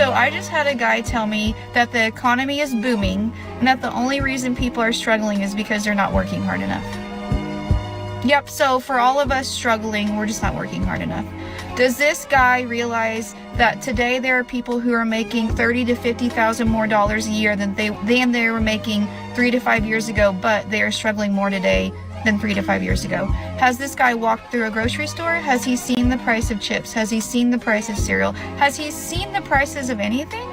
So I just had a guy tell me that the economy is booming and that the only reason people are struggling is because they're not working hard enough. Yep, so for all of us struggling, we're just not working hard enough. Does this guy realize that today there are people who are making $30,000 to $50,000 more a year than they were making 3 to 5 years ago, but they are struggling more today than 3 to 5 years ago? Has this guy walked through a grocery store? Has he seen the price of chips? Has he seen the price of cereal? Has he seen the prices of anything?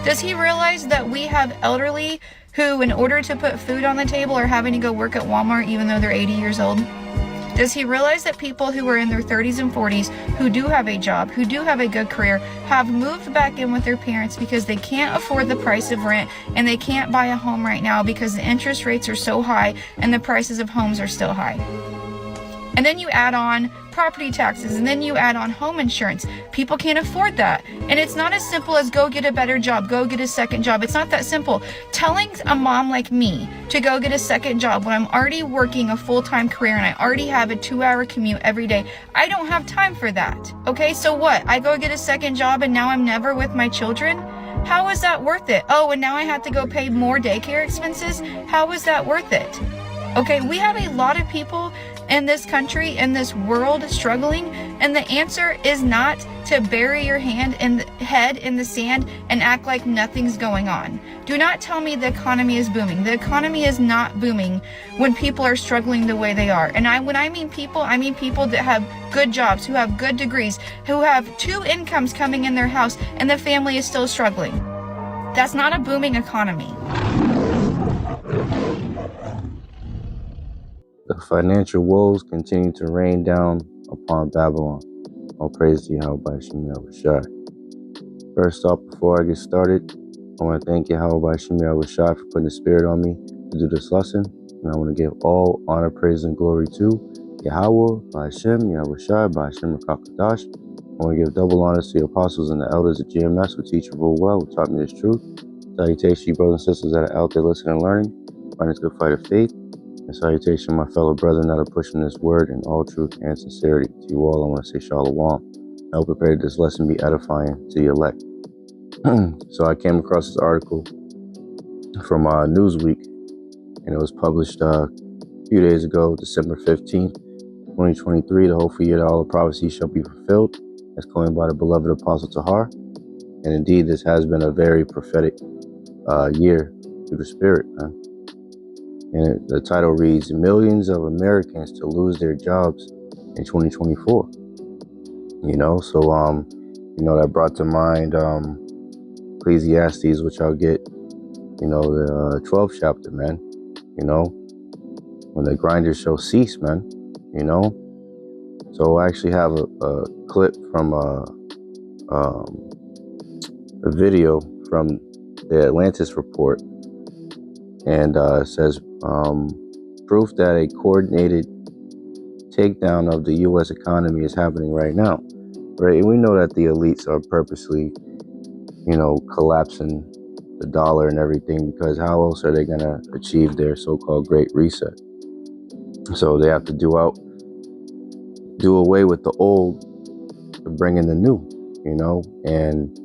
Does he realize that we have elderly who, in order to put food on the table, are having to go work at Walmart even though they're 80 years old? Does he realize that people who are in their 30s and 40s, who do have a job, who do have a good career, have moved back in with their parents because they can't afford the price of rent and they can't buy a home right now because the interest rates are so high and the prices of homes are still high? And then you add on property taxes, and then you add on home insurance. People can't afford that. And it's not as simple as go get a better job, go get a second job. It's not that simple. Telling a mom like me to go get a second job when I'm already working a full-time career and I already have a 2-hour commute every day, I don't have time for that. Okay, so what? I go get a second job and now I'm never with my children? How is that worth it? Oh, and now I have to go pay more daycare expenses? How is that worth it? Okay, we have a lot of people in this country, in this world, struggling, and the answer is not to bury your head in the sand and act like nothing's going on. Do not tell me the economy is booming. The economy is not booming when people are struggling the way they are. And when I mean people that have good jobs, who have good degrees, who have 2 incomes coming in their house, and the family is still struggling. That's not a booming economy. The financial woes continue to rain down upon Babylon. All praise to Bahasham, Yahawashi. First off, before I get started, I want to thank Bahasham, Yahawashi for putting the spirit on me to do this lesson. And I want to give all honor, praise, and glory to Yahawah, Bahasham, Yahawashi, Bahasham, Rakakadash. I want to give double honors to the apostles and the elders at GMS who teach and rule well, who taught me this truth. Salutations, you brothers and sisters that are out there listening and learning, fighting this good fight of faith. And salutation, my fellow brethren that are pushing this word in all truth and sincerity. To you all, I want to say shalom. I hope that this lesson be edifying to your elect. So I came across this article from Newsweek, and it was published a few days ago, December 15th, 2023. The hopeful year that all the prophecies shall be fulfilled, as claimed by the beloved Apostle Tahar. And indeed, this has been a very prophetic year through the Spirit, man. And the title reads, Millions of Americans to Lose Their Jobs in 2024. That brought to mind Ecclesiastes, which I'll get, the 12th chapter, man. When the grinders shall cease, man, So I actually have a clip from a video from the Atlantis report. And it says, proof that a coordinated takedown of the U.S. economy is happening right now, right? And we know that the elites are purposely, collapsing the dollar and everything, because how else are they going to achieve their so-called Great Reset? So they have to do away with the old to bring in the new, and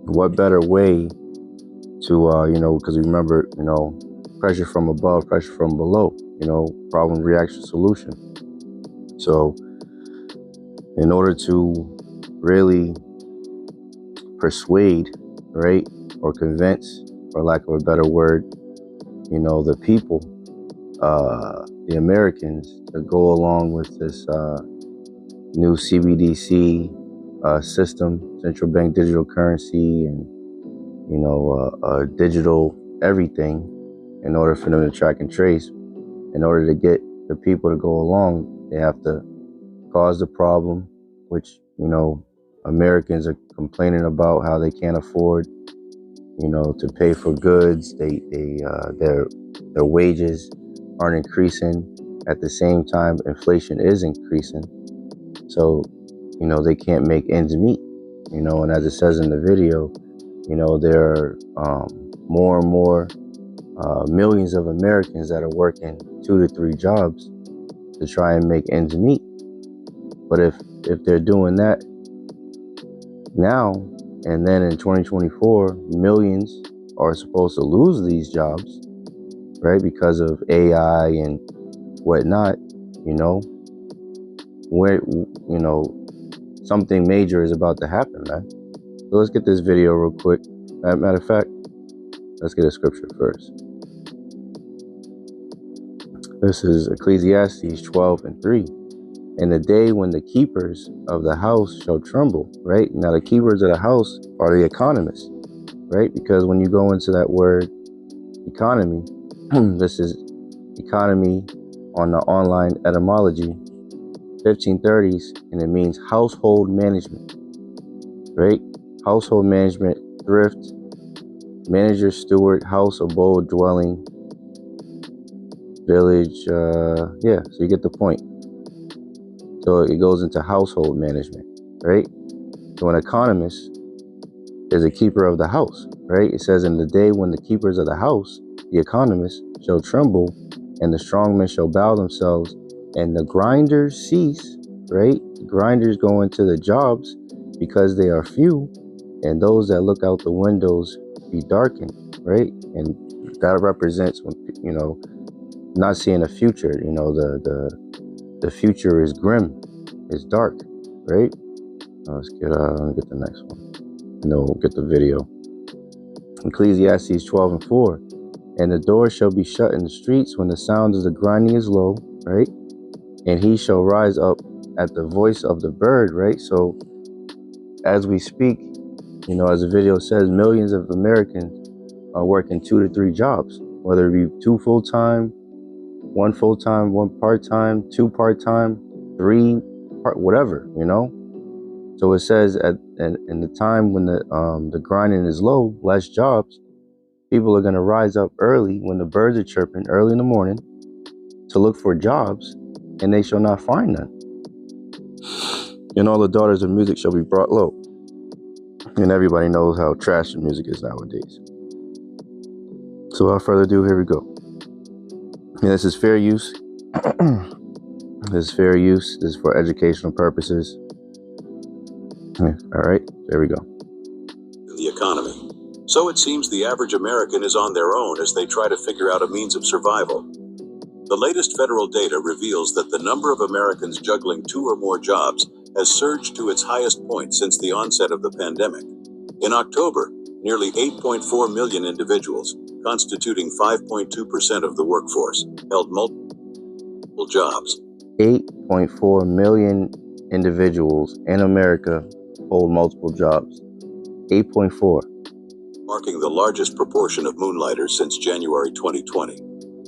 what better way to, because remember, pressure from above, pressure from below, problem, reaction, solution. So in order to really persuade, right, or convince, for lack of a better word, the people, the Americans, to go along with this new CBDC system, central bank digital currency, and digital everything, in order for them to track and trace. In order to get the people to go along, they have to cause the problem, which, Americans are complaining about how they can't afford, to pay for goods. Their wages aren't increasing. At the same time, inflation is increasing. So, they can't make ends meet, and as it says in the video, there are more and more millions of Americans that are working 2 to 3 jobs to try and make ends meet. But if they're doing that now, And then in 2024, millions are supposed to lose these jobs, right? Because of AI and whatnot, you know, where, you know, something major is about to happen, man. So let's get this video real quick. Matter of fact, let's get a scripture first. This is Ecclesiastes 12:3. And the day when the keepers of the house shall tremble, right? Now, the keepers of the house are the economists, right? Because when you go into that word economy, this is economy on the online etymology, 1530s, and it means household management, right? Household management, thrift, manager, steward, house, abode, dwelling, village, yeah, so you get the point. So it goes into household management, right? So an economist is a keeper of the house, right? It says, in the day when the keepers of the house, the economists, shall tremble, and the strong men shall bow themselves, and the grinders cease, right? The grinders go into the jobs because they are few, and those that look out the windows be darkened, right? And that represents when, you know, not seeing a future, you know, the future is grim, it's dark, right? Let's get the next one, and then we'll get the video. Ecclesiastes 12:4. And the door shall be shut in the streets when the sound of the grinding is low, right? And he shall rise up at the voice of the bird, right? So as we speak, you know, as the video says, millions of Americans are working 2 to 3 jobs, whether it be 2 full-time, 1 full-time, 1 part-time, 2 part-time, 3 part, whatever, you know? So it says in the time when the grinding is low, less jobs, people are going to rise up early when the birds are chirping early in the morning to look for jobs, and they shall not find none. And all the daughters of music shall be brought low. And everybody knows how trash the music is nowadays. So without further ado, here we go. And this is fair use. This is fair use. This is for educational purposes. Yeah, all right, there we go. The economy. So it seems the average American is on their own as they try to figure out a means of survival. The latest federal data reveals that the number of Americans juggling 2 or more jobs has surged to its highest point since the onset of the pandemic. In October, nearly 8.4 million individuals, constituting 5.2% of the workforce, held multiple jobs. 8.4 million individuals in America hold multiple jobs. 8.4. Marking the largest proportion of moonlighters since January 2020.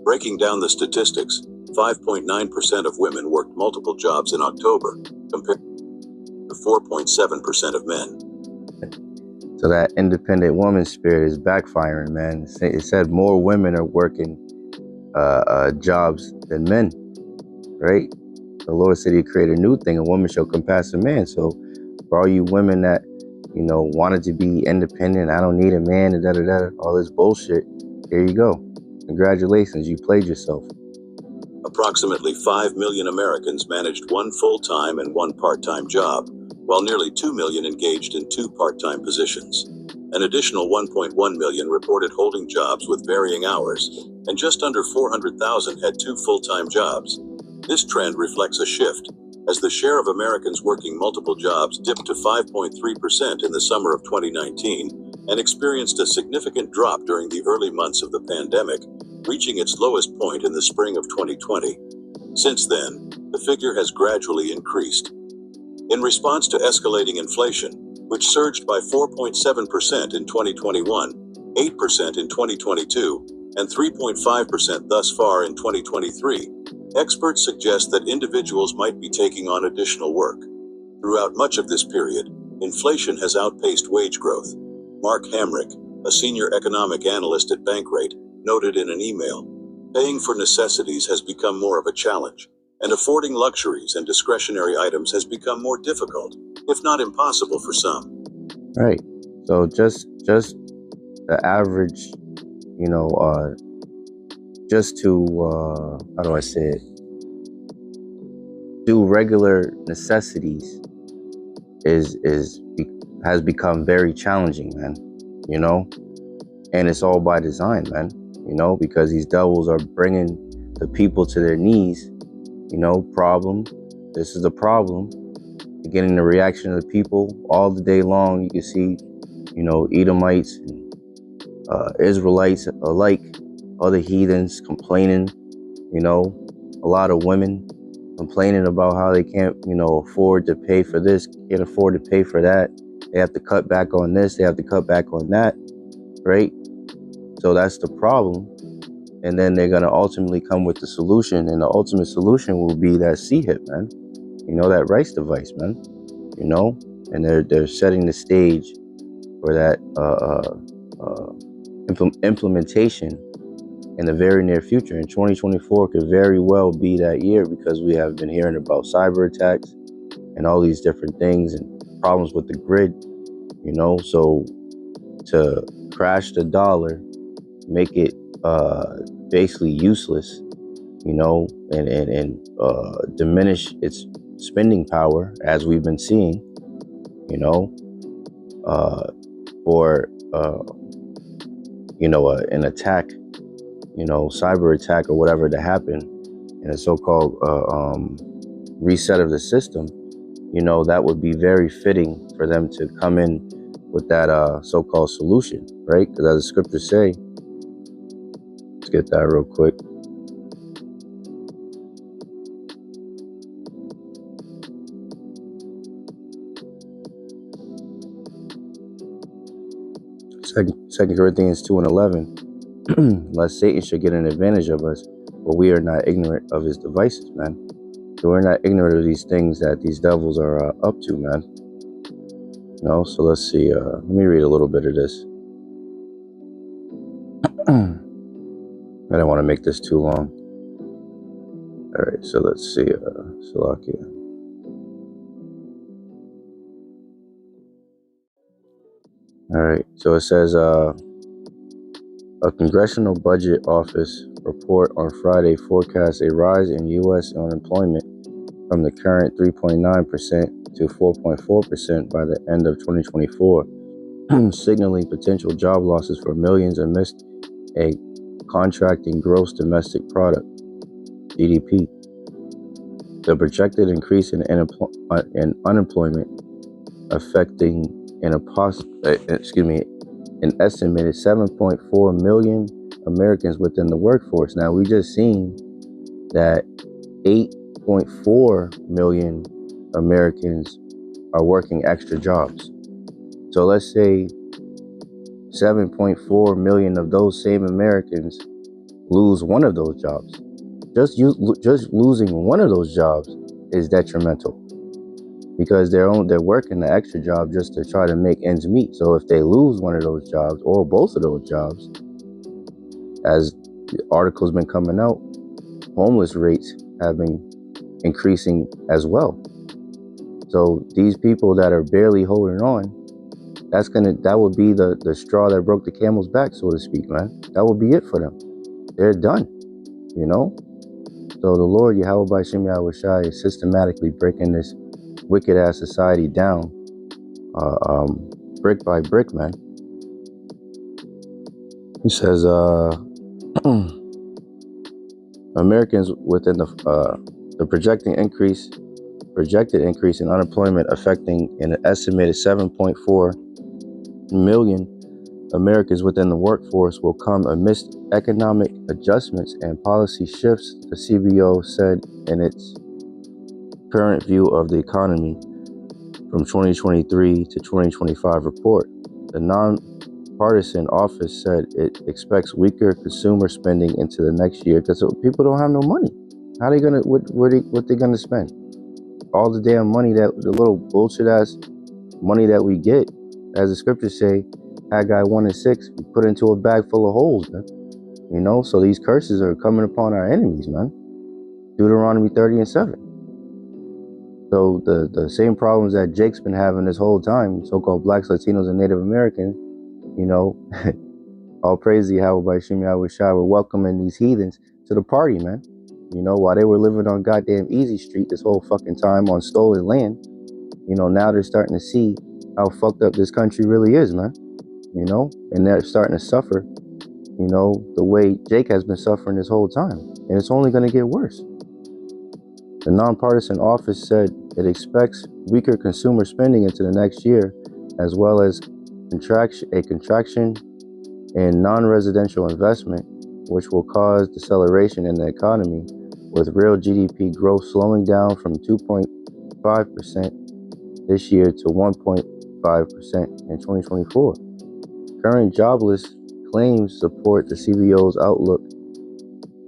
Breaking down the statistics, 5.9% of women worked multiple jobs in October, compared to 4.7% of men. So that independent woman spirit is backfiring, man. It said more women are working jobs than men, right? The Lord said he created a new thing, a woman shall compass a man. So for all you women that, you know, wanted to be independent, I don't need a man, and all this bullshit, here you go. Congratulations, you played yourself. Approximately 5 million Americans managed 1 full-time and 1 part-time job, while nearly 2 million engaged in 2 part-time positions. An additional 1.1 million reported holding jobs with varying hours, and just under 400,000 had 2 full-time jobs. This trend reflects a shift, as the share of Americans working multiple jobs dipped to 5.3% in the summer of 2019, and experienced a significant drop during the early months of the pandemic, reaching its lowest point in the spring of 2020. Since then, the figure has gradually increased. In response to escalating inflation, which surged by 4.7% in 2021, 8% in 2022, and 3.5% thus far in 2023, experts suggest that individuals might be taking on additional work. Throughout much of this period, inflation has outpaced wage growth. Mark Hamrick, a senior economic analyst at Bankrate, noted in an email, paying for necessities has become more of a challenge, and affording luxuries and discretionary items has become more difficult, if not impossible for some. Right. So just the average, you know, just to, how do I say it? Do regular necessities has become very challenging, man. You know, and it's all by design, man. You know, because these devils are bringing the people to their knees. You know, problem. This is the problem. You're getting the reaction of the people all the day long. You can see, you know, Edomites and Israelites alike, other heathens complaining. You know, a lot of women complaining about how they can't, you know, afford to pay for this, can't afford to pay for that. They have to cut back on this, they have to cut back on that, right? So that's the problem. And then they're going to ultimately come with the solution. And the ultimate solution will be that C-hip, man. You know, that rice device, man. You know, and they're setting the stage for that implementation in the very near future. And 2024 could very well be that year, because we have been hearing about cyber attacks and all these different things and problems with the grid, you know. So to crash the dollar, make it basically useless, you know, and diminish its spending power, as we've been seeing, you know, for you know, an attack, you know, cyber attack or whatever to happen, in a so-called reset of the system, you know, that would be very fitting for them to come in with that so-called solution, right? Because as the scriptures say, let's get that real quick. Second Corinthians 2:11, lest Satan should get an advantage of us, but we are not ignorant of his devices, man. So we're not ignorant of these things that these devils are up to, man. You know, so let's see. Let me read a little bit of this. I don't want to make this too long. All right, so let's see. Salakia. All right, so it says a Congressional Budget Office report on Friday forecasts a rise in U.S. unemployment from the current 3.9% to 4.4% by the end of 2024, signaling potential job losses for millions amidst a contracting gross domestic product, GDP. The projected increase in unemployment affecting an estimated 7.4 million Americans within the workforce. Now, we just seen that 8.4 million Americans are working extra jobs. So let's say 7.4 million of those same Americans lose one of those jobs. Just losing one of those jobs is detrimental, because they're working the extra job just to try to make ends meet. So if they lose one of those jobs or both of those jobs, as the article's been coming out, homeless rates have been increasing as well. So these people that are barely holding on, that would be the straw that broke the camel's back, so to speak, man. That would be it for them. They're done, you know. So the Lord Yahawah Bahasham Yahawashi is systematically breaking this wicked ass society down, brick by brick, man. He says, Americans within the projected increase in unemployment affecting an estimated 7.4 million Americans within the workforce will come amidst economic adjustments and policy shifts, the CBO said in its current view of the economy from 2023 to 2025 report. The nonpartisan office said it expects weaker consumer spending into the next year because people don't have no money. How they gonna what they gonna spend? All the damn money, that the little bullshit ass money that we get, as the scriptures say, Haggai 1:6, we put into a bag full of holes, man. You know, so these curses are coming upon our enemies, man. Deuteronomy 30:7. So the same problems that Jake's been having this whole time, so-called blacks, Latinos, and Native Americans, you know, all praise the Yahawah by Shem Yahawashi, we're welcoming these heathens to the party, man. You know, while they were living on goddamn Easy Street this whole fucking time on stolen land, you know, now they're starting to see how fucked up this country really is, man. You know, and they're starting to suffer, you know, the way Jake has been suffering this whole time. And it's only going to get worse. The nonpartisan office said it expects weaker consumer spending into the next year, as well as a contraction in non-residential investment, which will cause deceleration in the economy, with real GDP growth slowing down from 2.5% this year to 1.5% in 2024. Current jobless claims support the CBO's outlook,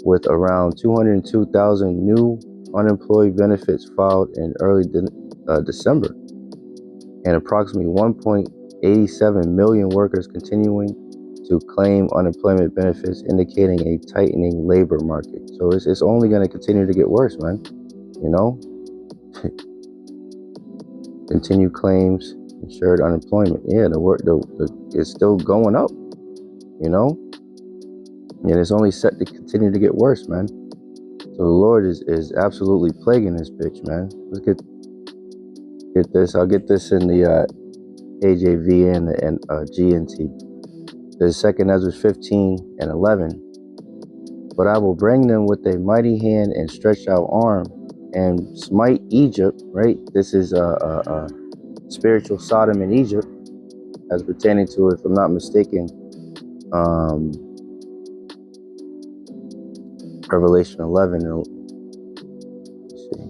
with around 202,000 new unemployed benefits filed in early December, and approximately 1.87 million workers continuing to claim unemployment benefits, indicating a tightening labor market. So it's only going to continue to get worse, man. You know, continued claims, insured unemployment. Yeah, it's still going up. You know, and it's only set to continue to get worse, man. So the Lord is absolutely plaguing this bitch, man. Let's get this. I'll get this in the AJV and the GNT. There's 2 Ezra 15 and 11. But I will bring them with a mighty hand and stretched out arm and smite Egypt, right? This is spiritual Sodom in Egypt, as pertaining to, if I'm not mistaken, Revelation 11. Let's see.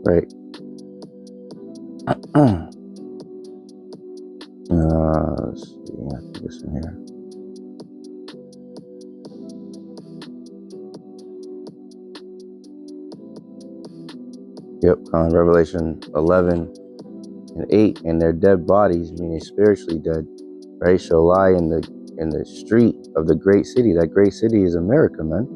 Right. Let's see. I think it's in here. Yep. Revelation 11 and 8. And their dead bodies, meaning spiritually dead, right, shall lie in the street of the great city. That great city is America, man,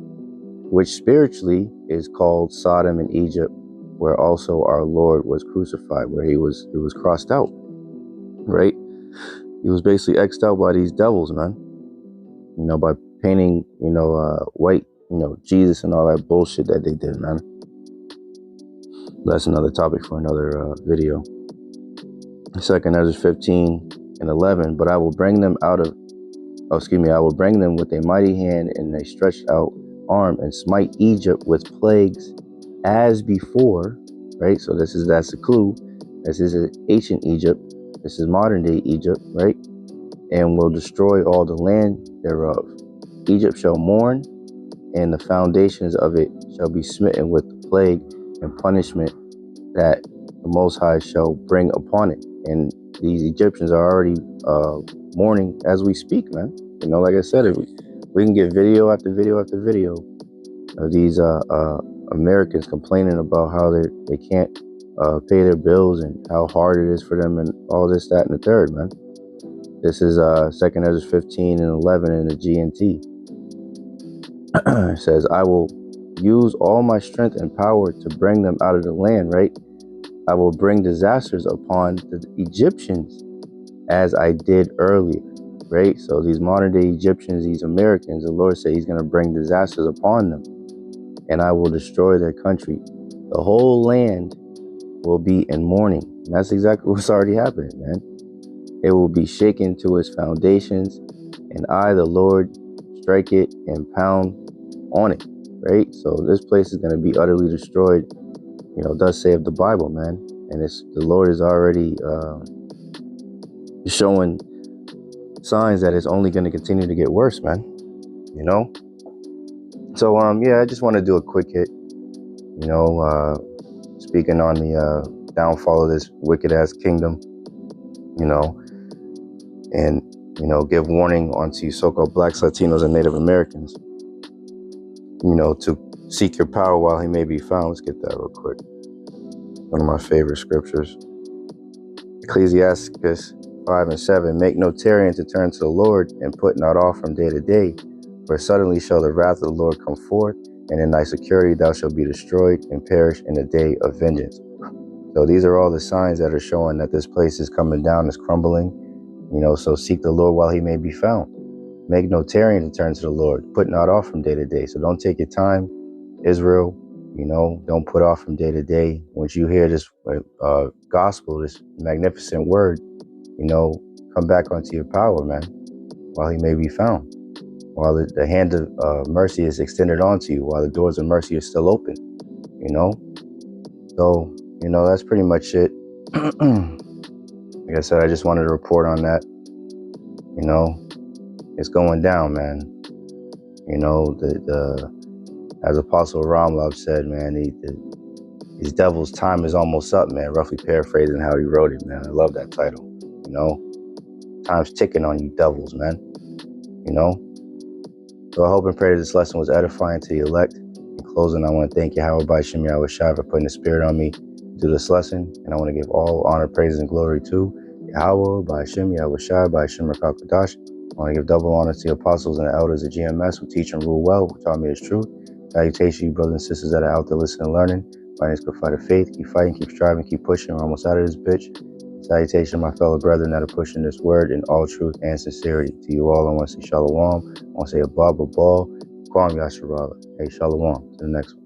which spiritually is called Sodom and Egypt, where also our Lord was crucified, where he was crossed out, right? He was basically X'd out by these devils, man. You know, by painting, white, Jesus and all that bullshit that they did, man. That's another topic for another video. 2 Ezra 15 and 11. But I will bring them I will bring them with a mighty hand and a stretched out arm and smite Egypt with plagues as before, right? So that's the clue. This is ancient Egypt. This is modern day Egypt, right? And will destroy all the land thereof. Egypt shall mourn, and the foundations of it shall be smitten with the plague and punishment that the Most High shall bring upon it. And these Egyptians are already mourning as we speak, man. You know, like I said, we can get video after video after video of these Americans complaining about how they can't pay their bills and how hard it is for them and all this, that, and the third, man. This is 2 Ezra 15 and 11 in the GNT. It says, I will use all my strength and power to bring them out of the land, right? I will bring disasters upon the Egyptians as I did earlier, right? So these modern day Egyptians, these Americans, the Lord said he's going to bring disasters upon them, and I will destroy their country. The whole land will be in mourning. And that's exactly what's already happening, man. It will be shaken to its foundations, and I, the Lord, strike it and pound on it, right? So this place is going to be utterly destroyed, thus saith the Bible, man. And the Lord is already showing signs that it's only going to continue to get worse, man. So I just want to do a quick hit, speaking on the downfall of this wicked ass kingdom, and give warning onto so-called blacks, Latinos, and Native Americans, to seek your power while he may be found. Let's get that real quick. One of my favorite scriptures. Ecclesiasticus 5 and 7. Make no tarrying to turn to the Lord, and put not off from day to day. For suddenly shall the wrath of the Lord come forth, and in thy security thou shalt be destroyed and perish in the day of vengeance. So these are all the signs that are showing that this place is coming down, is crumbling. So seek the Lord while he may be found. Make no tarrying to turn to the Lord. Put not off from day to day. So don't take your time, Israel. You know, don't put off from day to day. Once you hear this gospel, this magnificent word, you know, come back onto your power, man, while he may be found. While the hand of mercy is extended onto you, while the doors of mercy are still open, you know? So, you know, that's pretty much it. Like I said, I just wanted to report on that. You know, it's going down, man. You know, as Apostle Ramlov said, man, these devils' time is almost up, man. Roughly paraphrasing how he wrote it, man. I love that title. You know, time's ticking on you devils, man. You know? So I hope and pray that this lesson was edifying to the elect. In closing, I want to thank Yahawah Yahawashi for putting the spirit on me to do this lesson. And I want to give all honor, praise, and glory to Yahawah, Bahasham, Yahawashi, Bahasham, Rakakadash. I want to give double honor to the apostles and the elders of GMS who teach and rule well, who taught me his truth. Salutation, you brothers and sisters that are out there listening and learning. My name is Good Fight of Faith. Keep fighting, keep striving, keep pushing. We're almost out of this bitch. Salutation, my fellow brethren that are pushing this word in all truth and sincerity. To you all, I want to say shalom. I want to say a blah, blah, blah. Kwam Yasharala. Hey, shalom. To the next one.